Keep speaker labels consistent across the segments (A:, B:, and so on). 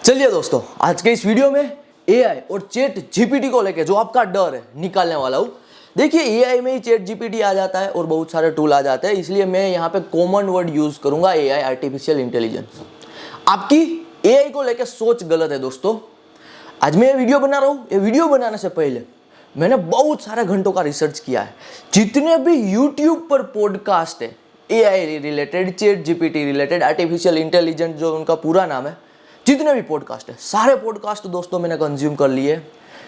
A: चलिए दोस्तों, आज के इस वीडियो में एआई और चैट जीपीटी को लेके जो आपका डर है निकालने वाला हूँ। देखिए, एआई में ही चैट जीपीटी आ जाता है और बहुत सारे टूल आ जाते हैं, इसलिए मैं यहाँ पे कॉमन वर्ड यूज करूंगा एआई, आर्टिफिशियल इंटेलिजेंस। आपकी एआई को लेके सोच गलत है दोस्तों। आज मैं ये वीडियो बना रहा हूँ। ये वीडियो बनाने से पहले मैंने बहुत सारे घंटों का रिसर्च किया है। जितने भी यूट्यूब पर पॉडकास्ट है AI related, chat GPT related, artificial intelligence जो उनका पूरा नाम है, जितने भी पॉडकास्ट है सारे पॉडकास्ट दोस्तों मैंने कंज्यूम कर लिए,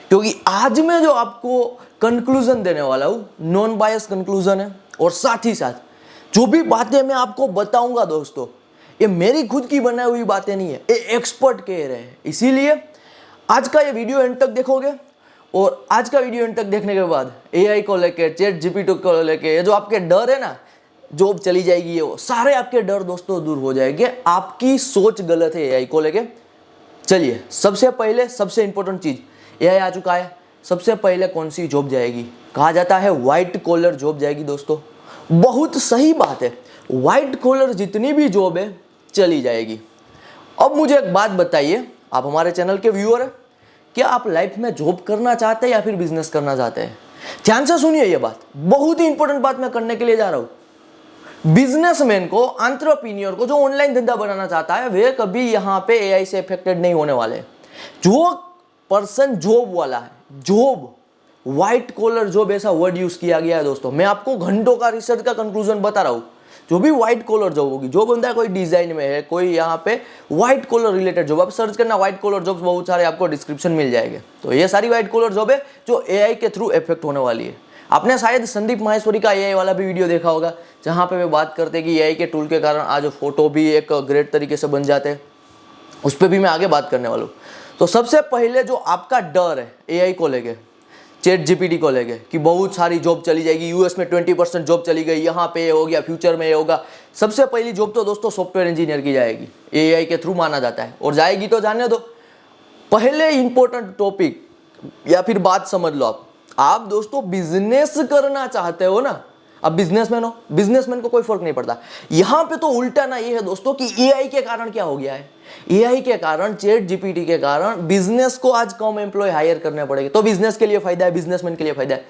A: क्योंकि आज मैं जो आपको कंक्लूजन देने वाला हूँ नॉन बायस कंक्लूजन है। और साथ ही साथ जो भी बातें मैं आपको बताऊंगा दोस्तों, ये मेरी खुद की बनाई हुई बातें नहीं है, ये एक्सपर्ट कह रहे हैं। इसीलिए आज का ये वीडियो एंड तक देखोगे, और आज का वीडियो एंड तक देखने के बाद एआई को लेके, चैट जीपीटी को लेके, ये जो आपके डर है ना, जॉब चली जाएगी, ये वो सारे आपके डर दोस्तों दूर हो जाएंगे। आपकी सोच गलत है एआई को लेके। चलिए, सबसे पहले सबसे इंपॉर्टेंट चीज, एआई आ चुका है, सबसे पहले कौन सी जॉब जाएगी? कहा जाता है व्हाइट कॉलर जॉब जाएगी दोस्तों। बहुत सही बात है, व्हाइट कॉलर जितनी भी जॉब है चली जाएगी। अब मुझे एक बात बताइए, आप हमारे चैनल के व्यूअर हैं, क्या आप लाइफ में जॉब करना चाहते हैं या फिर बिजनेस करना चाहते हैं? ध्यान से सुनिए, ये बात बहुत ही इंपॉर्टेंट बात मैं करने के लिए जा रहा हूं। बिजनेसमैन को, एंटरप्रेन्योर को, जो ऑनलाइन धंधा बनाना चाहता है, वे कभी यहां पे एआई से अफेक्टेड नहीं होने वाले। जो पर्सन जॉब वाला है, जॉब, व्हाइट कॉलर जॉब, ऐसा वर्ड यूज किया गया है दोस्तों। मैं आपको घंटों का रिसर्च का कंक्लूजन बता रहा हूं। जो भी व्हाइट कॉलर जॉब होगी, जो बंदा कोई डिजाइन में है, कोई यहाँ पे व्हाइट कॉलर रिलेटेड जॉब, आप सर्च करना व्हाइट कॉलर जॉब्स, बहुत सारे आपको डिस्क्रिप्शन मिल जाएंगे। तो ये सारी व्हाइट कॉलर जॉब है जो एआई के थ्रू इफेक्ट होने वाली है। आपने शायद संदीप माहेश्वरी का एआई वाला भी वीडियो देखा होगा, जहां पे वे बात करते हैं कि एआई के टूल के कारण आज फोटो भी एक ग्रेट तरीके से बन जाते हैं। उस पर भी मैं आगे बात करने वाला हूँ। तो सबसे पहले जो आपका डर है एआई को लेके, चैट जीपीटी को लेके, कि बहुत सारी जॉब चली जाएगी, यूएस में 20% जॉब चली गई, यहाँ पे ये हो गया, फ्यूचर में ये होगा। सबसे पहली जॉब तो दोस्तों सॉफ्टवेयर इंजीनियर की जाएगी, एआई के थ्रू माना जाता है। और जाएगी तो जाने दो। पहले इंपॉर्टेंट टॉपिक या फिर बात समझ लो, आप दोस्तों बिजनेस करना चाहते हो ना, अब बिजनेसमैन हो, बिजनेसमैन को कोई फर्क नहीं पड़ता। यहां पे तो उल्टा ना ये है दोस्तों कि एआई के कारण क्या हो गया है, एआई के कारण, चैट जीपीटी के कारण बिजनेस को आज कम एम्प्लॉय हायर करने पड़ेंगे। तो बिजनेस के लिए फायदा है, बिजनेसमैन के लिए फायदा है।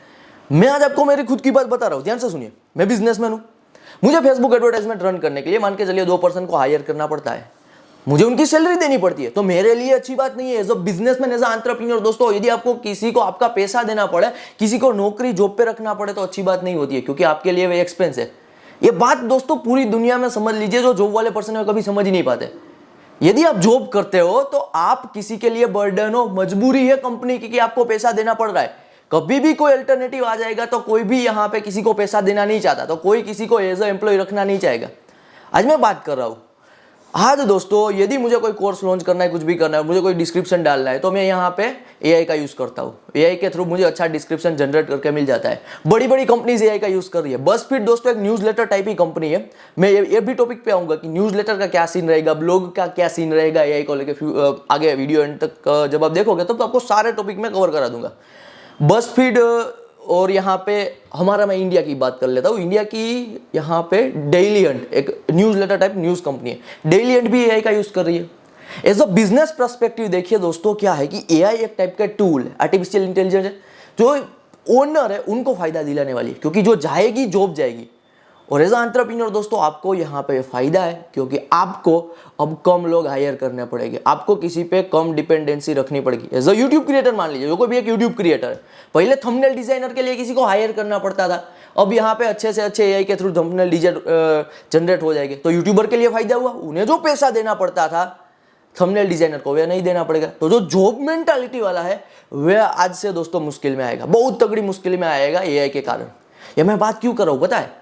A: मैं आज आपको मेरी खुद की बात बता रहा हूं, ध्यान से सुनिए। मैं बिजनेसमैन हूं, मुझे फेसबुक एडवर्टाइजमेंट रन करने के लिए मान के चलिए 2% को हायर करना पड़ता है, मुझे उनकी सैलरी देनी पड़ती है। तो मेरे लिए अच्छी बात नहीं है as a businessman, as an entrepreneur दोस्तों। यदि आपको किसी को आपका पैसा देना पड़े, किसी को नौकरी जॉब पे रखना पड़े, तो अच्छी बात नहीं होती है, क्योंकि आपके लिए वे एक्सपेंस है। ये बात दोस्तों पूरी दुनिया में समझ लीजिए, जो जॉब वाले पर्सन है कभी समझ ही नहीं पाते। यदि आप जॉब करते हो तो आप किसी के लिए बर्डन हो, मजबूरी है कंपनी की कि आपको पैसा देना पड़ रहा है। कभी भी कोई अल्टरनेटिव आ जाएगा तो कोई भी यहाँ पे किसी को पैसा देना नहीं चाहता, तो कोई किसी को एज अ एम्प्लॉय रखना नहीं चाहेगा। आज मैं बात कर रहा हूँ, आज दोस्तों यदि मुझे कोई कोर्स लॉन्च करना है, कुछ भी करना है, मुझे कोई डिस्क्रिप्शन डालना है, तो मैं यहाँ पे एआई का यूज करता हूँ। एआई के थ्रू मुझे अच्छा डिस्क्रिप्शन जनरेट करके मिल जाता है। बड़ी बड़ी कंपनीज एआई का यूज कर रही है। बज़फीड दोस्तों एक न्यूज़लेटर टाइप ही कंपनी है। मैं ये भी टॉपिक पे आऊंगा कि न्यूज़लेटर का क्या सीन रहेगा, ब्लॉग का क्या सीन रहेगा एआई को लेकर। आगे वीडियो एंड तक जब आप देखोगे तब तो आपको सारे टॉपिक में कवर करा दूंगा। बज़फीड, और यहाँ पे हमारा, मैं इंडिया की बात कर लेता हूँ। इंडिया की यहाँ पे डेली हंट एक न्यूज़लेटर टाइप न्यूज़ कंपनी है, डेली हंट भी एआई का यूज कर रही है। एज अ बिजनेस पर्सपेक्टिव देखिए दोस्तों, क्या है कि एआई एक टाइप का टूल है, आर्टिफिशियल इंटेलिजेंस है, जो ओनर है उनको फायदा दिलाने वाली है, क्योंकि जो जाएगी जॉब जाएगी। और एज एंटरप्रेन्योर दोस्तों आपको यहाँ पे फायदा है, क्योंकि आपको अब कम लोग हायर करने पड़ेंगे, आपको किसी पे कम डिपेंडेंसी रखनी पड़ेगी। एज अ यूट्यूब क्रिएटर मान लीजिए, जो कोई भी एक यूट्यूब क्रिएटर है, पहले थंबनेल डिजाइनर के लिए किसी को हायर करना पड़ता था, अब यहाँ पे अच्छे से अच्छे एआई के थ्रू थंबनेल जनरेट हो जाएंगे। तो यूट्यूबर के लिए फायदा हुआ, उन्हें जो पैसा देना पड़ता था थंबनेल डिजाइनर को, वह नहीं देना पड़ेगा। तो जो जॉब मेंटालिटी वाला है वह आज से दोस्तों मुश्किल में आएगा, बहुत तगड़ी मुश्किल में आएगा एआई के कारण। ये मैं बात क्यों कर रहा हूँ पता है?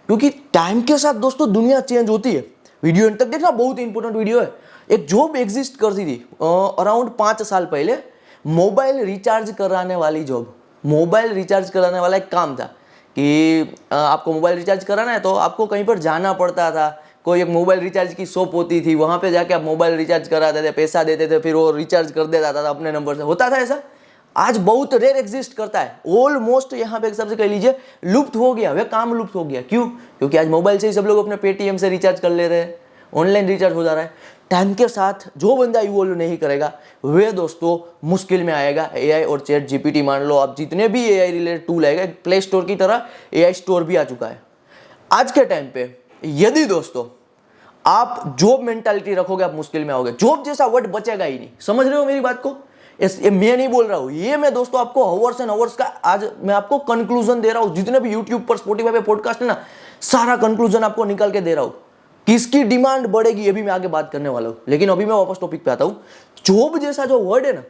A: क्योंकि टाइम के साथ दोस्तों दुनिया चेंज होती है। वीडियो एंड तक देखना, बहुत इंपॉर्टेंट वीडियो है। एक जॉब एग्जिस्ट करती थी अराउंड 5 साल पहले, मोबाइल रिचार्ज कराने वाली जॉब। मोबाइल रिचार्ज कराने वाला एक काम था कि आपको मोबाइल रिचार्ज कराना है तो आपको कहीं पर जाना पड़ता था, कोई एक मोबाइल रिचार्ज की शॉप होती थी, वहां पे जाके आप मोबाइल रिचार्ज कराते थे, पैसा देते थे, फिर वो रिचार्ज कर देता था अपने नंबर से। होता था ऐसा, आज बहुत रेयर एग्जिस्ट करता है, ऑलमोस्ट यहाँ पे एक सबसे कह लीजिए लुप्त हो गया, वह काम लुप्त हो गया। क्यों? क्योंकि आज मोबाइल से ही सब लोग अपने पेटीएम से रिचार्ज कर ले रहे हैं, ऑनलाइन रिचार्ज हो जा रहा है। टाइम के साथ जो बंदा इवोल्व नहीं करेगा वे दोस्तों मुश्किल में आएगा। एआई और चैट जीपीटी मान लो, आप जितने भी एआई रिलेटेड टूल आएगा, प्ले स्टोर की तरह एआई स्टोर भी आ चुका है आज के टाइम पे। यदि दोस्तों आप जॉब मेंटालिटी रखोगे, आप मुश्किल में आओगे। जॉब जैसा वर्ड बचेगा ही नहीं, समझ रहे हो मेरी बात को? ये मैं नहीं बोल रहा हूं, ये मैं दोस्तों आपको आवर्स एंड आवर्स का आज मैं आपको कंक्लूजन दे रहा हूं। जितने भी यूट्यूब पर, स्पॉटिफाई पे पॉडकास्ट है ना, सारा कंक्लूजन आपको निकाल के दे रहा हूं। किसकी डिमांड बढ़ेगी ये भी मैं आगे बात करने वाला हूं, लेकिन अभी मैं वापस टॉपिक पे आता हूं। जॉब जैसा जो वर्ड है ना,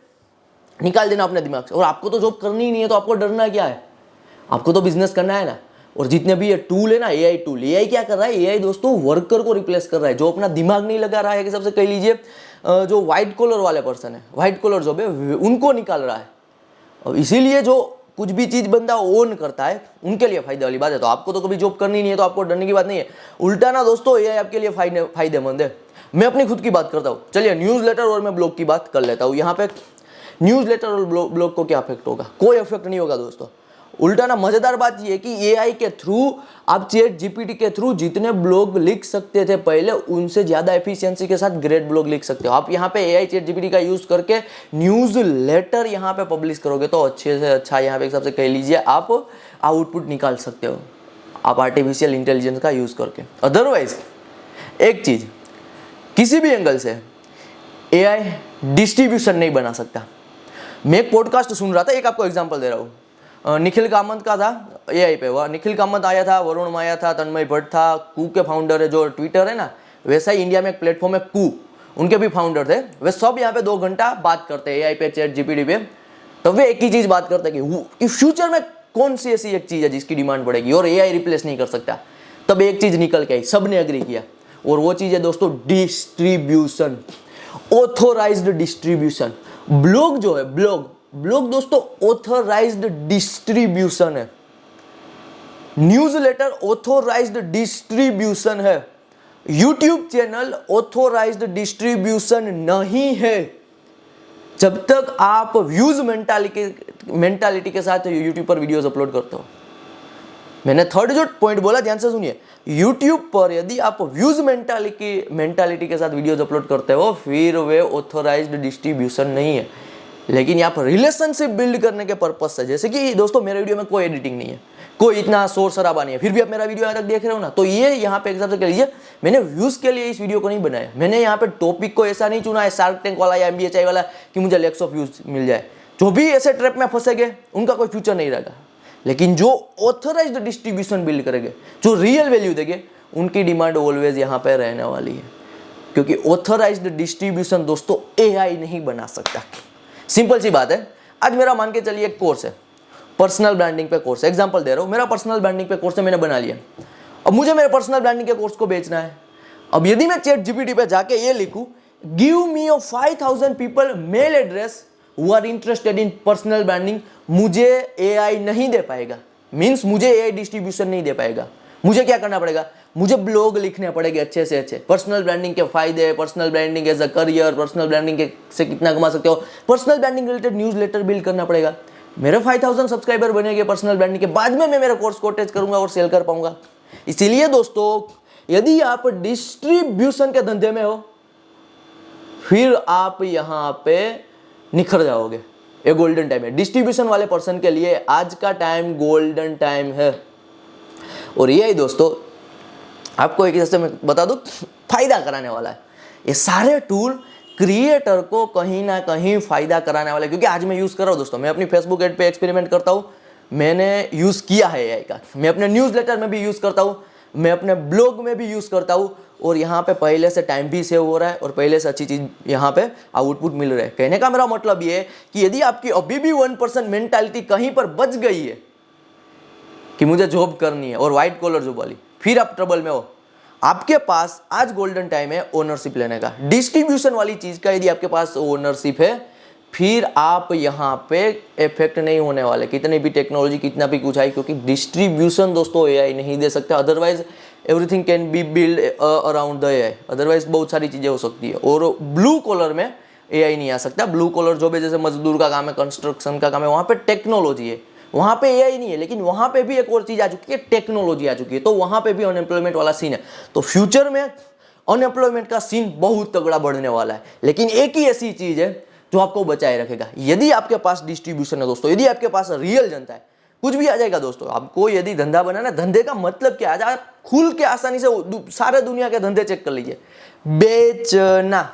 A: निकाल देना अपने दिमाग से। और आपको तो जॉब करनी ही नहीं है, तो आपको डरना क्या है? आपको तो बिजनेस करना है ना। और जितने भी ये टूल है ना, एआई टूल, एआई क्या कर रहा है? एआई दोस्तों वर्कर को रिप्लेस कर रहा है, जो अपना दिमाग नहीं लगा रहा है। कि सबसे कह लीजिए जो व्हाइट कॉलर वाले पर्सन है, व्हाइट कॉलर जॉब है, उनको निकाल रहा है। और इसीलिए जो कुछ भी चीज बंदा ओन करता है उनके लिए फायदे वाली बात है। तो आपको तो कभी जॉब करनी नहीं है, तो आपको डरने की बात नहीं है। उल्टा ना दोस्तों, एआई आपके लिए फायदेमंद है। मैं अपनी खुद की बात करता हूँ। चलिए न्यूज लेटर और मैं ब्लॉग की बात कर लेता हूँ। यहाँ पे न्यूज लेटर और ब्लॉग को क्या इफेक्ट होगा? कोई इफेक्ट नहीं होगा दोस्तों। उल्टा ना, मजेदार बात ये है कि एआई के थ्रू, आप चैट जीपीटी के थ्रू जितने ब्लॉग लिख सकते थे पहले, उनसे ज्यादा एफिशिएंसी के साथ ग्रेट ब्लॉग लिख सकते हो। आप यहाँ पे एआई चैट जीपीटी का यूज करके न्यूज लेटर यहाँ पे पब्लिश करोगे तो अच्छे से अच्छा यहाँ पे सबसे कह लीजिए आप आउटपुट निकाल सकते हो, आप आर्टिफिशियल इंटेलिजेंस का यूज करके। अदरवाइज एक चीज, किसी भी एंगल से एआई डिस्ट्रीब्यूशन नहीं बना सकता। मैं एक पॉडकास्ट सुन रहा था, एक आपको एग्जांपल दे रहा हूँ। निखिल कामत का था एआई पे। वह निखिल कामत आया था, वरुण माया था, तन्मय भट्ट था, कू के फाउंडर है, जो ट्विटर है ना, वैसा ही इंडिया में एक प्लेटफॉर्म है कू, उनके भी फाउंडर थे। वे सब यहाँ पे 2 घंटा बात करते हैं एआई पे, चैट जीपीटी पे। तो वे एक ही चीज बात करते हैं कि फ्यूचर में कौन सी ऐसी एक चीज है जिसकी डिमांड बढ़ेगी और एआई रिप्लेस नहीं कर सकता। तब एक चीज निकल के आई, सबने एग्री किया, और वो चीज है दोस्तों डिस्ट्रीब्यूशन, ऑथोराइज्ड डिस्ट्रीब्यूशन। ब्लॉग जो है, ब्लॉग दोस्तों ऑथराइज्ड डिस्ट्रीब्यूशन है। न्यूज़लेटर ऑथोराइज्ड डिस्ट्रीब्यूशन है। यूट्यूब चैनल ऑथोराइज्ड डिस्ट्रीब्यूशन नहीं है। जब तक आप व्यूज मेंटालिटी के साथ यूट्यूब पर वीडियोस अपलोड करते हो। मैंने थर्ड जो पॉइंट बोला, ध्यान से सुनिए। यूट्यूब पर यदि आप व्यूज मेंटालिटी के साथ वीडियोस अपलोड करते हो, फिर वे ऑथोराइज्ड डिस्ट्रीब्यूशन नहीं है। लेकिन यहाँ पर रिलेशनशिप बिल्ड करने के पर्पज से, जैसे कि दोस्तों मेरे वीडियो में कोई एडिटिंग नहीं है, कोई इतना शोर शराबा नहीं है, फिर भी आप मेरा वीडियो यहाँ तक देख रहे हो ना, तो ये यहाँ पे एग्जाम्पल कह लीजिए, मैंने व्यूज के लिए इस वीडियो को नहीं बनाया। मैंने यहाँ पे टॉपिक को ऐसा नहीं चुना है शार्क टैंक वाला या MBHI वाला कि मुझे लैक्स ऑफ व्यूज मिल जाए। जो भी ऐसे ट्रैप में फंसेंगे उनका कोई फ्यूचर नहीं रहेगा। लेकिन जो ऑथराइज्ड डिस्ट्रीब्यूशन बिल्ड करेंगे, जो रियल वैल्यू देंगे, उनकी डिमांड ऑलवेज यहाँ पे रहने वाली है। क्योंकि ऑथराइज्ड डिस्ट्रीब्यूशन दोस्तों एआई नहीं बना सकता। सिंपल सी बात है। आज मेरा मान के चलिए एक कोर्स है, पर्सनल ब्रांडिंग पे कोर्स है, एग्जांपल दे रहा हूँ। मेरा पर्सनल ब्रांडिंग पे कोर्स है, मैंने बना लिया। अब मुझे मेरे पर्सनल ब्रांडिंग के कोर्स को बेचना है। अब यदि मैं चैट जीपीटी पे जाके ये लिखूं, give me a 5000 people mail address who are interested in personal branding, मुझे एआई नहीं दे पाएगा। मींस मुझे एआई डिस्ट्रीब्यूशन नहीं दे पाएगा। मुझे क्या करना पड़ेगा? मुझे ब्लॉग लिखने पड़ेंगे अच्छे से अच्छे, पर्सनल ब्रांडिंग के फायदे, personal branding as a career, personal branding से कितना कमा सकते हो, personal branding related newsletter build करना पड़ेगा। मेरे 5000 सब्सक्राइबर बनेंगे पर्सनल ब्रांडिंग के, बाद में मैं मेरा कोर्स को अटैच करूंगा और सेल कर पाऊंगा। इसीलिए दोस्तों यदि आप डिस्ट्रीब्यूशन के धंधे में हो, फिर आप यहाँ पे निखर जाओगे। ये गोल्डन टाइम है डिस्ट्रीब्यूशन वाले पर्सन के लिए। आज का टाइम गोल्डन टाइम है। और यही दोस्तों आपको एक हिस्से में बता दूं, फायदा कराने वाला है। ये सारे टूल क्रिएटर को कहीं ना कहीं फायदा कराने वाला है। क्योंकि आज मैं यूज कर रहा हूं दोस्तों, मैं अपनी फेसबुक एड पे एक्सपेरिमेंट करता हूं, मैंने यूज किया है एआई का। मैं अपने न्यूज लेटर में भी यूज करता हूं, मैं अपने ब्लॉग में भी यूज करता हूं, और यहाँ पे पहले से टाइम भी सेव हो रहा है और पहले से अच्छी चीज यहाँ पे आउटपुट मिल रहा है। कहने का मेरा मतलब ये है कि यदि आपकी अभी भी 1% मेंटालिटी कहीं पर बच गई है कि मुझे जॉब करनी है और व्हाइट कॉलर जॉब वाली, फिर आप ट्रबल में हो। आपके पास आज गोल्डन टाइम है ओनरशिप लेने का, डिस्ट्रीब्यूशन वाली चीज का। यदि आपके पास ओनरशिप है, फिर आप यहाँ पे इफेक्ट नहीं होने वाले, कितनी भी टेक्नोलॉजी, कितना भी कुछ आए, क्योंकि डिस्ट्रीब्यूशन दोस्तों एआई नहीं दे सकता। Otherwise everything can be build around the AI, otherwise बहुत सारी चीजें हो सकती है। और ब्लू कॉलर में एआई नहीं आ सकता। ब्लू कॉलर जॉब है, जैसे मजदूर का काम है, कंस्ट्रक्शन का काम है, वहां पे टेक्नोलॉजी है, वहां पे एआई नहीं है। लेकिन वहां पे भी एक और चीज आ चुकी है, टेक्नोलॉजी आ चुकी है, तो वहां पे भी अनएम्प्लॉयमेंट वाला सीन है। तो फ्यूचर में अनएम्प्लॉयमेंट का सीन बहुत तगड़ा बढ़ने वाला है। लेकिन एक ही ऐसी चीज है जो आपको बचाए रखेगा, यदि आपके पास डिस्ट्रीब्यूशन है दोस्तों, यदि आपके पास रियल जनता है, कुछ भी आ जाएगा दोस्तों। आपको यदि धंधा बनाना, धंधे का मतलब क्या है, आप खुल के आसानी से सारे दुनिया के धंधे चेक कर लीजिए। बेचना,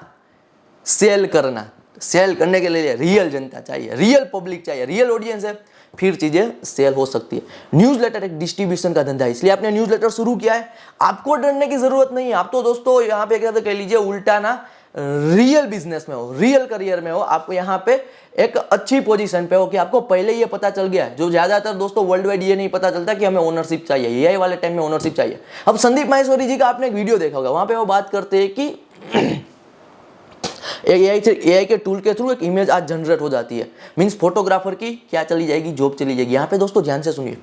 A: सेल करना, सेल करने के लिए रियल जनता चाहिए, रियल पब्लिक चाहिए, रियल ऑडियंस है, फिर चीजें सेल हो सकती है। न्यूज़लेटर एक डिस्ट्रीब्यूशन का धंधा है, इसलिए आपने न्यूज़लेटर शुरू किया है। आपको डरने की जरूरत नहीं है। आप तो दोस्तों यहाँ पे क्या कह लीजिए उल्टा ना, रियल बिजनेस में हो, रियल करियर में हो, आपको यहाँ पे एक अच्छी पोजीशन पे हो कि आपको पहले ये पता चल गया है, जो ज्यादातर दोस्तों वर्ल्ड वाइड ये नहीं पता चलता कि हमें ओनरशिप चाहिए, एआई वाले टाइम में ओनरशिप चाहिए। अब संदीप माहेश्वरी जी का आपने एक वीडियो देखा होगा, वहां पे वो बात करते हैं कि एआई के टूल के थ्रू एक इमेज आज जनरेट हो जाती है। मींस फोटोग्राफर की क्या चली जाएगी, जॉब चली जाएगी। यहाँ पे दोस्तों ध्यान से सुनिए,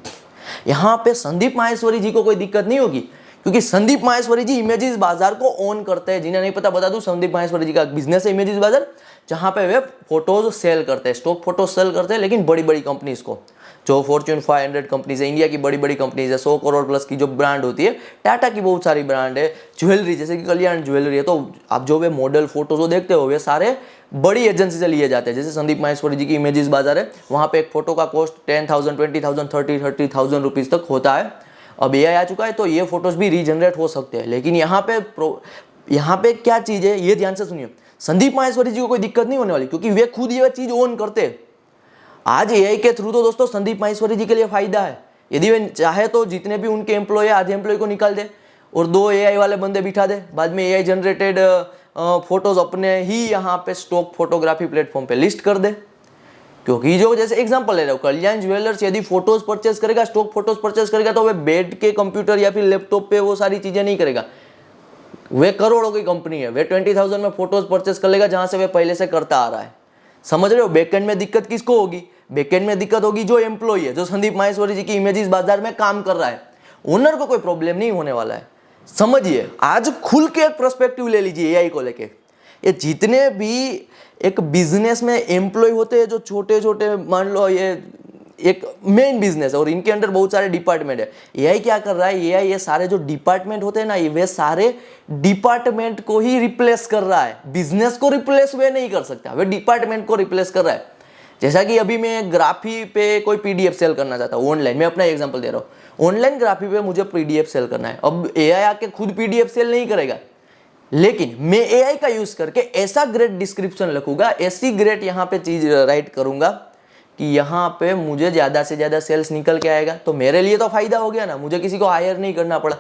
A: यहाँ पे संदीप माहेश्वरी जी को कोई दिक्कत नहीं होगी, क्योंकि संदीप माहेश्वरी जी इमेजेस बाजार को ओन करते हैं। जिन्हें नहीं पता बता दूं, संदीप माहेश्वरी जी का बिजनेस है इमेजेस बाजार, जहां पे वे फोटोज सेल करते हैं, स्टॉक फोटो सेल करते हैं, लेकिन बड़ी बड़ी कंपनीज को, जो फॉर्च्यून 500 कंपनीज है, इंडिया की बड़ी बड़ी कंपनीज है, 100 करोड़ प्लस की जो ब्रांड होती है, टाटा की बहुत सारी ब्रांड है, ज्वेलरी जैसे कि कल्याण ज्वेलरी है, तो आप जो वे मॉडल फोटो जो देखते हो वे सारे बड़ी एजेंसी से लिए जाते हैं। जैसे संदीप माहेश्वरी जी की इमेजेस बाजार है, वहां पे एक फोटो का कॉस्ट 10,000, 20,000, 30,000 रुपीज तक होता है। अब एआई आ चुका है तो ये फोटोज भी रीजनरेट हो सकते हैं, लेकिन यहाँ पे क्या चीज है ये ध्यान से सुनिए। संदीप माहेश्वरी जी को कोई दिक्कत नहीं होने वाली, क्योंकि वे खुद ये चीज ओन करते हैं। आज एआई के थ्रू तो दोस्तों संदीप माहेश्वरी जी के लिए फायदा है। यदि वे चाहे तो जितने भी उनके एम्प्लॉय है आधे एम्प्लॉय को निकाल दे और 2 एआई वाले बंदे बिठा दे, बाद में एआई जनरेटेड फोटोज अपने ही यहाँ पे स्टॉक फोटोग्राफी प्लेटफॉर्म पे लिस्ट कर दे। क्योंकि जो जैसे एग्जांपल ले रहा हूँ, कल्याण ज्वेलर्स यदि फोटोज परचेस करेगा, स्टॉक फोटोज परचेस करेगा, तो वे बेड के कंप्यूटर या फिर लैपटॉप पे वो सारी चीजें नहीं करेगा। वे करोड़ों की कंपनी है, वे 20,000 में फोटोज परचेस कर लेगा, जहां से वे पहले से करता आ रहा है। समझ रहे हो? बैकएंड में दिक्कत किसको होगी? बैकएंड में दिक्कत होगी जो एम्प्लॉय है, जो संदीप माहेश्वरी जी की इमेजेस बाजार में काम कर रहा है। ओनर को कोई प्रॉब्लम नहीं होने वाला है। समझिए, आज खुल के एक पर्सपेक्टिव ले लीजिए एआई को लेके। ये जितने भी एक बिजनेस में एम्प्लॉय होते हैं, जो छोटे छोटे, मान लो ये एक मेन बिजनेस है और इनके अंदर बहुत सारे डिपार्टमेंट है। एआई क्या कर रहा है, एआई ये सारे जो डिपार्टमेंट होते हैं ना, वे सारे डिपार्टमेंट को ही रिप्लेस कर रहा है। बिजनेस को रिप्लेस वे नहीं कर सकता, वे डिपार्टमेंट को रिप्लेस कर रहा है। जैसा कि अभी मैं ग्राफी पे कोई पीडीएफ सेल करना चाहता हूँ ऑनलाइन, मैं अपना एग्जांपल दे रहा हूँ, ऑनलाइन ग्राफी पे मुझे पीडीएफ सेल करना है। अब एआई आके खुद पीडीएफ सेल नहीं करेगा, लेकिन मैं एआई का यूज करके ऐसा ग्रेट डिस्क्रिप्शन लिखूंगा, ऐसी ग्रेट यहाँ पे चीज राइट करूंगा कि यहाँ पे मुझे ज्यादा से ज्यादा सेल्स निकल के आएगा। तो मेरे लिए तो फायदा हो गया ना, मुझे किसी को हायर नहीं करना पड़ा।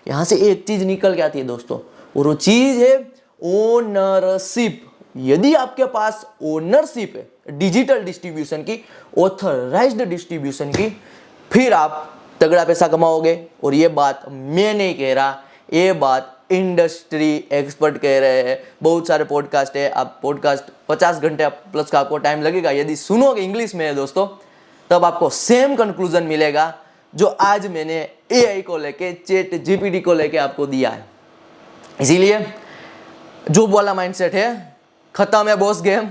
A: यहाँ से एक चीज निकल के आती है दोस्तों, और वो चीज है ओनरशिप। यदि आपके पास ओनरशिप है डिजिटल डिस्ट्रीब्यूशन की, ऑथराइज्ड डिस्ट्रीब्यूशन की, फिर आप तगड़ा पैसा कमाओगे। और ये बात मैं नहीं कह रहा, ये बात इंडस्ट्री एक्सपर्ट कह रहे हैं। बहुत सारे पॉडकास्ट है, आप पॉडकास्ट 50 घंटे प्लस का आपको टाइम लगेगा, यदि सुनोगे इंग्लिश में है दोस्तों, तब आपको सेम कंक्लूजन मिलेगा जो आज मैंने एआई को लेके, चैट जीपीटी को लेके आपको दिया है। इसीलिए जॉब वाला माइंडसेट है, खत्म है बॉस गेम।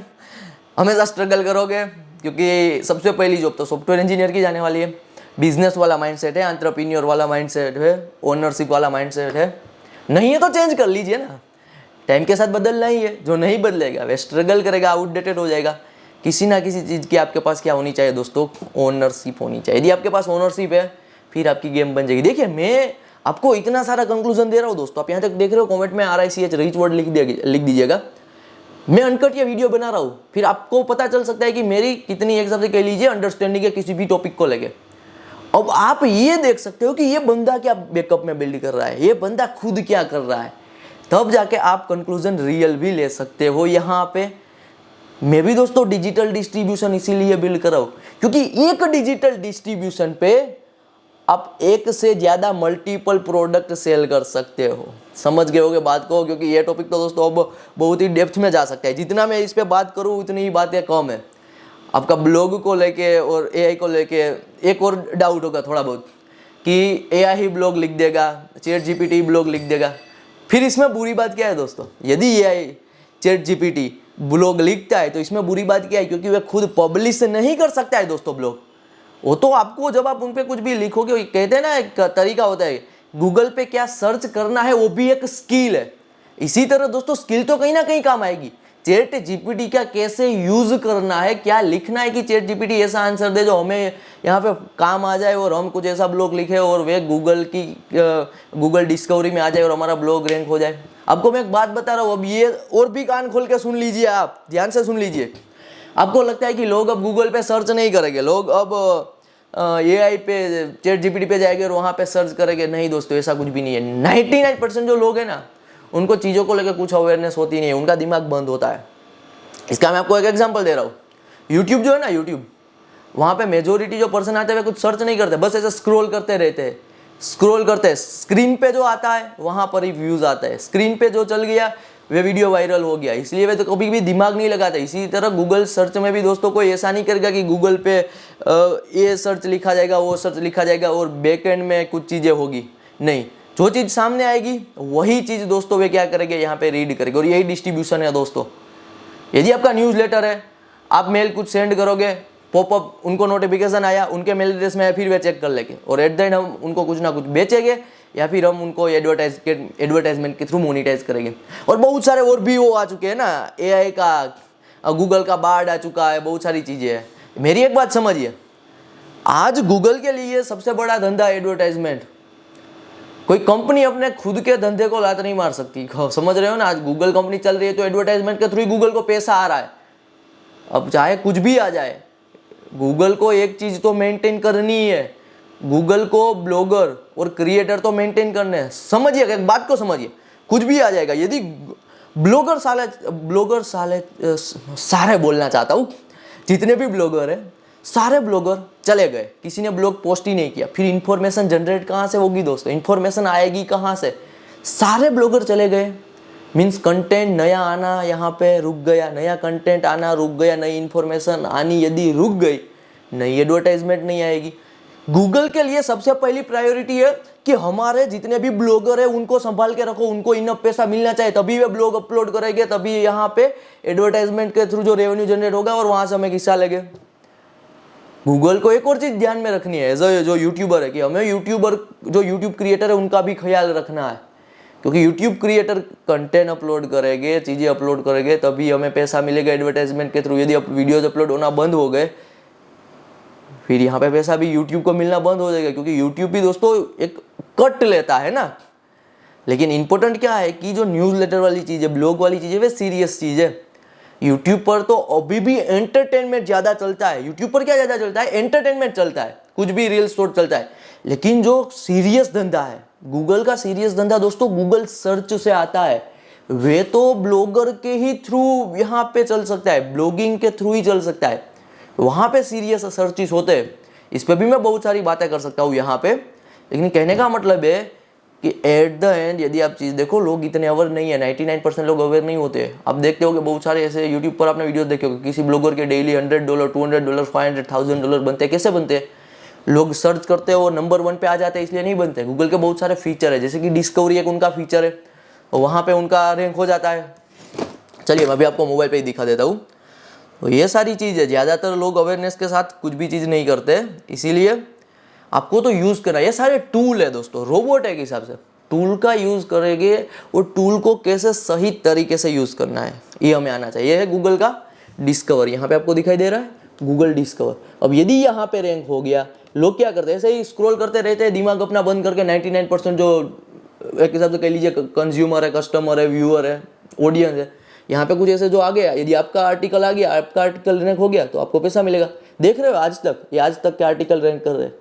A: हमेशा स्ट्रगल करोगे, क्योंकि सबसे पहली जॉब तो सॉफ्टवेयर इंजीनियर की जाने वाली है। बिजनेस वाला माइंडसेट है, एंटरप्रेन्योर वाला माइंडसेट है, ओनरशिप वाला माइंडसेट है। नहीं है तो चेंज कर लीजिए ना, टाइम के साथ बदलना ही है। जो नहीं बदलेगा वह स्ट्रगल करेगा, आउटडेटेड हो जाएगा। किसी ना किसी चीज़ की आपके पास क्या होनी चाहिए दोस्तों, ओनरशिप होनी चाहिए। यदि आपके पास ओनरशिप है, फिर आपकी गेम बन जाएगी। देखिए, मैं आपको इतना सारा कंक्लूजन दे रहा हूँ दोस्तों, आप यहाँ तक देख रहे हो, कमेंट में RICH रिच वर्ड लिख दीजिएगा। मैं अनकट ये वीडियो बना रहा हूँ, फिर आपको पता चल सकता है कि मेरी कितनी एक सबसे कह लीजिए अंडरस्टैंडिंग है किसी भी टॉपिक को लेके। अब आप ये देख सकते हो कि ये बंदा क्या बैकअप में बिल्ड कर रहा है, ये बंदा खुद क्या कर रहा है, तब जाके आप कंक्लूजन रियल भी ले सकते हो। यहाँ पे मैं भी दोस्तों डिजिटल डिस्ट्रीब्यूशन इसीलिए बिल्ड कर रहा हूँ, क्योंकि एक डिजिटल डिस्ट्रीब्यूशन पे आप एक से ज्यादा मल्टीपल प्रोडक्ट सेल कर सकते हो। समझ गए होगे बात को, क्योंकि ये टॉपिक तो दोस्तों अब बहुत ही डेप्थ में जा सकता है। जितना मैं इस पे बात करूँ उतनी ही बातें कम है। आपका ब्लॉग को लेके और एआई को लेके एक और डाउट होगा थोड़ा बहुत कि एआई ही ब्लॉग लिख देगा, चैट जीपीटी ब्लॉग लिख देगा। फिर इसमें बुरी बात क्या है दोस्तों, यदि एआई चैट जीपीटी ब्लॉग लिखता है तो इसमें बुरी बात क्या है, क्योंकि वह खुद पब्लिश नहीं कर सकता है दोस्तों ब्लॉग। वो तो आपको जब आप उन पे कुछ भी लिखोगे, कहते हैं ना एक तरीका होता है गूगल पे क्या सर्च करना है, वो भी एक स्किल है। इसी तरह दोस्तों स्किल तो कहीं ना कहीं काम आएगी। चैट जीपीटी का कैसे यूज करना है, क्या लिखना है कि चैट जीपीटी ऐसा आंसर दे जो हमें यहाँ पे काम आ जाए और हम कुछ ऐसा ब्लॉग लिखे और वे गूगल डिस्कवरी में आ जाए और हमारा ब्लॉग रैंक हो जाए। आपको मैं एक बात बता रहा हूँ, अब ये और भी कान खोल के सुन लीजिए, आप ध्यान से सुन लीजिए। आपको लगता है कि लोग अब गूगल पे सर्च नहीं करेंगे, लोग अब AI पे चैट जीपीटी पे जाएंगे और वहाँ पे सर्च करेंगे? नहीं दोस्तों, ऐसा कुछ भी नहीं है। 99% जो लोग हैं ना, उनको चीज़ों को लेकर कुछ अवेयरनेस होती नहीं है, उनका दिमाग बंद होता है। इसका मैं आपको एक एग्जांपल दे रहा हूँ। यूट्यूब जो है ना, यूट्यूब, वहाँ पे मेजोरिटी जो पर्सन आते हैं वे कुछ सर्च नहीं करते, बस ऐसे स्क्रॉल करते रहते हैं, स्क्रॉल करते हैं। स्क्रीन पे जो आता है वहाँ पर ही व्यूज़ आता है, स्क्रीन पे जो चल गया वे वीडियो वायरल हो गया, इसलिए वे तो कभी भी दिमाग नहीं लगाते। इसी तरह गूगल सर्च में भी दोस्तों कोई ऐसा नहीं करेगा कि गूगल पे ये सर्च लिखा जाएगा, वो सर्च लिखा जाएगा और बैक एंड में कुछ चीज़ें होगी। नहीं, जो चीज़ सामने आएगी वही चीज़ दोस्तों वे क्या करेंगे, यहाँ पे रीड करेंगे। और यही डिस्ट्रीब्यूशन है दोस्तों। यदि आपका न्यूज़लेटर है, आप मेल कुछ सेंड करोगे, पॉपअप उनको नोटिफिकेशन आया, उनके मेल एड्रेस में फिर वे चेक कर लेंगे और एट द एंड हम उनको कुछ ना कुछ बेचेंगे या फिर हम उनको एडवर्टाइजमेंट के थ्रू मोनिटाइज करेंगे। और बहुत सारे और भी वो आ चुके हैं ना, AI का, गूगल का बार्ड आ चुका है, बहुत सारी चीज़ें हैं। मेरी एक बात समझिए, आज गूगल के लिए सबसे बड़ा धंधा एडवर्टाइजमेंट। कोई कंपनी अपने खुद के धंधे को लात नहीं मार सकती, समझ रहे हो ना। आज गूगल कंपनी चल रही है तो एडवर्टाइजमेंट के थ्रू ही गूगल को पैसा आ रहा है। अब चाहे कुछ भी आ जाए, गूगल को एक चीज़ तो मेंटेन करनी ही है, गूगल को ब्लॉगर और क्रिएटर तो मेंटेन करने हैं। समझिए, एक बात को समझिए, कुछ भी आ जाएगा। यदि ब्लॉगर सारे बोलना चाहता हूँ, जितने भी ब्लॉगर हैं सारे ब्लॉगर चले गए, किसी ने ब्लॉग पोस्ट ही नहीं किया, फिर इंफॉर्मेशन जनरेट कहाँ से होगी दोस्तों, इंफॉर्मेशन आएगी कहाँ से? सारे ब्लॉगर चले गए, मीन्स कंटेंट नया आना यहाँ पे रुक गया, नया कंटेंट आना रुक गया, नई इंफॉर्मेशन आनी यदि रुक गई, नई एडवर्टाइजमेंट नहीं आएगी। गूगल के लिए सबसे पहली प्रायोरिटी है कि हमारे जितने भी ब्लॉगर है उनको संभाल के रखो, उनको इनफ पैसा मिलना चाहिए, तभी वे ब्लॉग अपलोड करेंगे, तभी यहाँ पे एडवर्टाइजमेंट के थ्रू जो रेवेन्यू जनरेट होगा और वहां से हमें हिस्सा लगे। गूगल को एक और चीज ध्यान में रखनी है, जो यूट्यूबर है, कि हमें जो यूट्यूब क्रिएटर है उनका भी ख्याल रखना है, क्योंकि यूट्यूब क्रिएटर कंटेंट अपलोड करेंगे, चीज़ें अपलोड करेंगे, तभी हमें पैसा मिलेगा एडवर्टाइजमेंट के थ्रू। यदि वीडियोज अपलोड होना बंद हो गए, फिर यहाँ पे पैसा भी यूट्यूब को मिलना बंद हो जाएगा, क्योंकि यूट्यूब भी दोस्तों एक कट लेता है ना। लेकिन इंपॉर्टेंट क्या है कि जो न्यूज़लेटर वाली चीज़ है, ब्लॉग वाली चीज़ है, वे सीरियस चीज़ है। यूट्यूब पर तो अभी भी एंटरटेनमेंट ज़्यादा चलता है। यूट्यूब पर क्या ज़्यादा चलता है? एंटरटेनमेंट चलता है, कुछ भी रील्स शॉर्ट चलता है। लेकिन जो सीरियस धंधा है, गूगल का सीरियस धंधा दोस्तों गूगल सर्च से आता है, वे तो ब्लॉगर के ही थ्रू यहाँ पे चल सकता है, ब्लॉगिंग के थ्रू ही चल सकता है, वहाँ पे सीरियस सर्चेस होते हैं। इस पर भी मैं बहुत सारी बातें कर सकता हूँ यहाँ पे, लेकिन कहने का मतलब है कि एट द एंड यदि आप चीज़ देखो, लोग इतने अवेयर नहीं है, 99% लोग अवेयर नहीं होते हैं। आप देखते हो कि बहुत सारे ऐसे यूट्यूब पर आपने वीडियो देखे होंगे, किसी ब्लॉगर के डेली $100, $200, $500, $1000 बनते हैं। कैसे बनते हैं? लोग सर्च करते हैं और नंबर 1 पे आ जाते हैं, इसलिए नहीं बनते। गूगल के बहुत सारे फीचर है, जैसे कि डिस्कवरी एक उनका फीचर है, और वहाँ पे उनका रैंक हो जाता है। चलिए मैं अभी आपको मोबाइल पे ही दिखा देता हूँ। तो ये सारी चीज़ है, ज़्यादातर लोग अवेयरनेस के साथ कुछ भी चीज़ नहीं करते, इसीलिए आपको तो यूज़ करना है। ये सारे टूल है दोस्तों, रोबोट है, एक हिसाब से टूल का यूज़ करेंगे और टूल को कैसे सही तरीके से यूज़ करना है ये हमें आना चाहिए। ये है गूगल का डिस्कवर, यहाँ पे आपको दिखाई दे रहा है गूगल डिस्कवर। अब यदि यहाँ पे रैंक हो गया, लोग क्या करते हैं, ऐसे ही स्क्रॉल करते रहते हैं, दिमाग अपना बंद करके। 99% जो एक हिसाब से कह लीजिए कंज्यूमर है, कस्टमर है, व्यूअर है, ऑडियंस है, यहाँ पे कुछ ऐसे जो आ गया, यदि आपका आर्टिकल आ गया, आपका आर्टिकल रैंक हो गया तो आपको पैसा मिलेगा। देख रहे हो आज तक के आर्टिकल रैंक कर रहे हैं।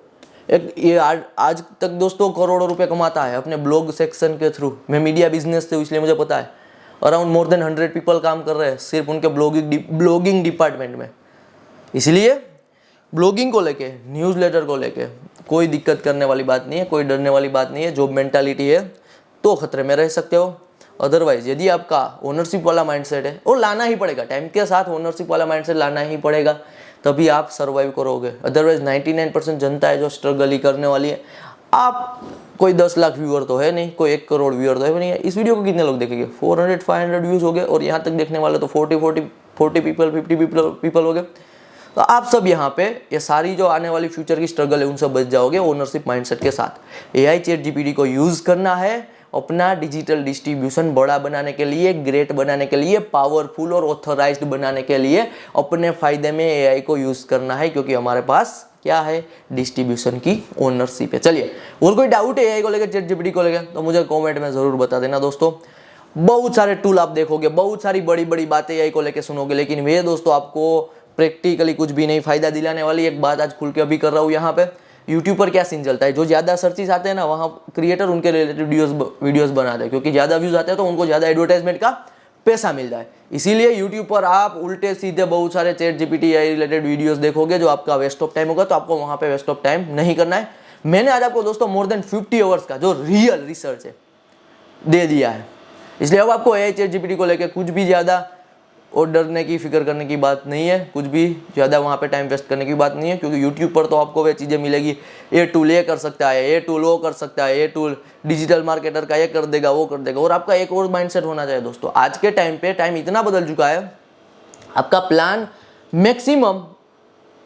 A: ये आज तक दोस्तों करोड़ों रुपए कमाता है अपने ब्लॉग सेक्शन के थ्रू। मैं मीडिया बिजनेस से, इसलिए मुझे पता है। अराउंड मोर देन 100 पीपल काम कर रहे हैं सिर्फ उनके ब्लॉगिंग डिपार्टमेंट में। इसलिए ब्लॉगिंग को लेके, न्यूज़लेटर को लेके कोई दिक्कत करने वाली बात नहीं है, कोई डरने वाली बात नहीं है। जॉब मेंटालिटी है तो खतरे में रह सकते हो, अदरवाइज यदि आपका ओनरशिप वाला माइंडसेट है, और लाना ही पड़ेगा टाइम के साथ, ओनरशिप वाला माइंडसेट लाना ही पड़ेगा, तभी आप सर्वाइव करोगे। अदरवाइज 99% जनता है जो स्ट्रगल ही करने वाली है। आप कोई 10 लाख व्यूअर तो है नहीं, कोई 1 करोड़ व्यूअर तो है नहीं है। इस वीडियो को कितने लोग देखेंगे? 400-500 व्यूज हो गए, और यहाँ तक देखने वाले तो 40 पीपल, 50 पीपल हो गए। तो आप सब यहाँ पे ये सारी जो आने वाली फ्यूचर की स्ट्रगल है उनसे बच जाओगे ओनरशिप माइंडसेट के साथ। AI चैट जीपीटी को यूज़ करना है अपना डिजिटल डिस्ट्रीब्यूशन बड़ा बनाने के लिए, ग्रेट बनाने के लिए, पावरफुल और ऑथराइज्ड बनाने के लिए अपने फ़ायदे में एआई को यूज़ करना है, क्योंकि हमारे पास क्या है, डिस्ट्रीब्यूशन की ओनरशिप है। चलिए, और कोई डाउट है एआई को लेकर, चैट जीपीटी को लेकर, तो मुझे कमेंट में ज़रूर बता देना दोस्तों। बहुत सारे टूल आप देखोगे, बहुत सारी बड़ी बड़ी बातें एआई को लेकर सुनोगे, लेकिन वे दोस्तों आपको प्रैक्टिकली कुछ भी नहीं फ़ायदा दिलाने वाली। एक बात आज खुल के अभी कर रहा हूँ यहाँ पे, यूट्यूब पर क्या सीन चलता है, जो ज़्यादा सर्चेस आते हैं ना, वहाँ क्रिएटर उनके रिलेटेड वीडियोस बनाते हैं, क्योंकि ज़्यादा व्यूज़ आते हैं तो उनको ज़्यादा एडवर्टाइजमेंट का पैसा मिल जाए। इसीलिए यूट्यूब पर आप उल्टे सीधे बहुत सारे chat GPT AI related videos देखोगे, जो आपका वेस्ट ऑफ टाइम होगा। तो आपको वहाँ पे वेस्ट ऑफ टाइम नहीं करना है। मैंने आज आपको दोस्तों मोर देन 50 आवर्स का जो रियल रिसर्च है दे दिया है, इसलिए अब आपको एआई चैट जीपीटी को लेकर कुछ भी ज़्यादा और डरने की, फिक्र करने की बात नहीं है, कुछ भी ज़्यादा वहाँ पे टाइम वेस्ट करने की बात नहीं है, क्योंकि यूट्यूब पर तो आपको वे चीज़ें मिलेगी, ये टूल ये कर सकता है, ये टूल वो कर सकता है, ये टूल डिजिटल मार्केटर का ये कर देगा, वो कर देगा। और आपका एक और माइंडसेट होना चाहिए दोस्तों, आज के टाइम पे टाइम इतना बदल चुका है, आपका प्लान मैक्सिमम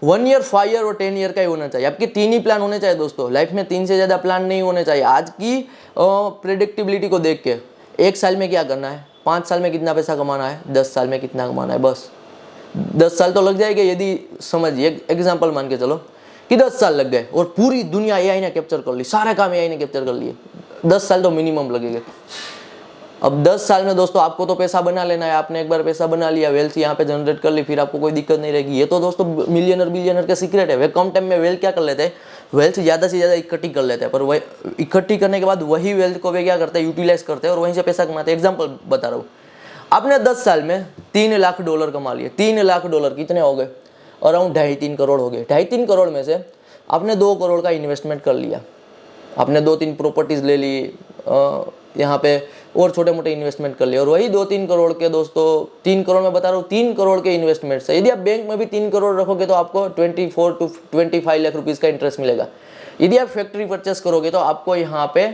A: 1 ईयर, 5 ईयर और 10 ईयर का ही होना चाहिए। आपके 3 ही प्लान होने चाहिए दोस्तों, लाइफ में 3 से ज़्यादा प्लान नहीं होने चाहिए। आज की प्रेडिक्टिबिलिटी को देख के 1 साल में क्या करना है, 5 साल में कितना पैसा कमाना है, 10 साल में कितना कमाना है, बस 10 साल तो लग जाएगा। यदि समझिए एग्जाम्पल मान के चलो कि 10 साल लग गए और पूरी दुनिया एआई ने कैप्चर कर ली, सारे काम एआई ने कैप्चर कर लिए, 10 साल तो मिनिमम लगेगा। अब 10 साल में दोस्तों आपको तो पैसा बना लेना है। आपने एक बार पैसा बना लिया, वेल्थ यहाँ पे जनरेट कर ली, फिर आपको कोई दिक्कत नहीं रहेगी। ये तो दोस्तों मिलियनर बिलियनर का सीक्रेट है। वे कम टाइम में वेल्थ क्या कर लेते हैं, वेल्थ ज़्यादा से ज़्यादा इकट्ठी कर लेते हैं, पर वह इकट्ठी करने के बाद वही वेल्थ को वे क्या करते हैं, यूटिलाइज करते हैं और वहीं से पैसा कमाते हैं। एग्जाम्पल बता रहा हूँ, आपने 10 साल में $3 लाख कमा लिए। $3 लाख कितने हो गए, अराउंड 2.5-3 करोड़ हो गए। 2.5-3 करोड़ में से आपने 2 करोड़ का इन्वेस्टमेंट कर लिया, आपने 2-3 प्रॉपर्टीज़ ले ली, यहाँ पे और छोटे मोटे इन्वेस्टमेंट कर लिए, और वही 2-3 करोड़ के दोस्तों, 3 करोड़ में बता रहा हूँ, 3 करोड़ के इन्वेस्टमेंट से यदि आप बैंक में भी 3 करोड़ रखोगे तो आपको 24 to 25 लाख रुपीज़ का इंटरेस्ट मिलेगा। यदि आप फैक्ट्री परचेस करोगे तो आपको यहाँ पे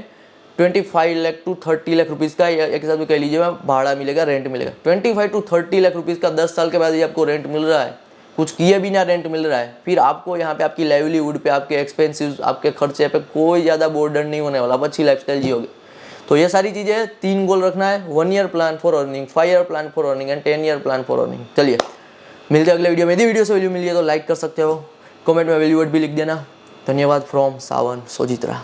A: 25 लाख to 30 लाख रुपीज़ का, एक हिसाब से कह लीजिए, भाड़ा मिलेगा, रेंट मिलेगा। 25 to 30 लाख रुपीज़ का 10 साल के बाद ही आपको रेंट मिल रहा है, कुछ किए भी ना रेंट मिल रहा है। फिर आपको यहाँ पे आपकी लाइवलीहुड पे, आपके एक्सपेंसिव, आपके खर्चे पे कोई ज़्यादा बर्डन नहीं होने वाला, आप अच्छी लाइफस्टाइल जियोगे। तो ये सारी चीज़ें, 3 गोल रखना है, 1 year plan for earning, 5 year plan for earning and 10 year plan for earning. चलिए मिलते हैं अगले वीडियो में। यदि वीडियो से वैल्यू मिली है तो लाइक कर सकते हो, कमेंट में वैल्यू वर्ड भी लिख देना। धन्यवाद फ्रॉम सावन सोजित्रा।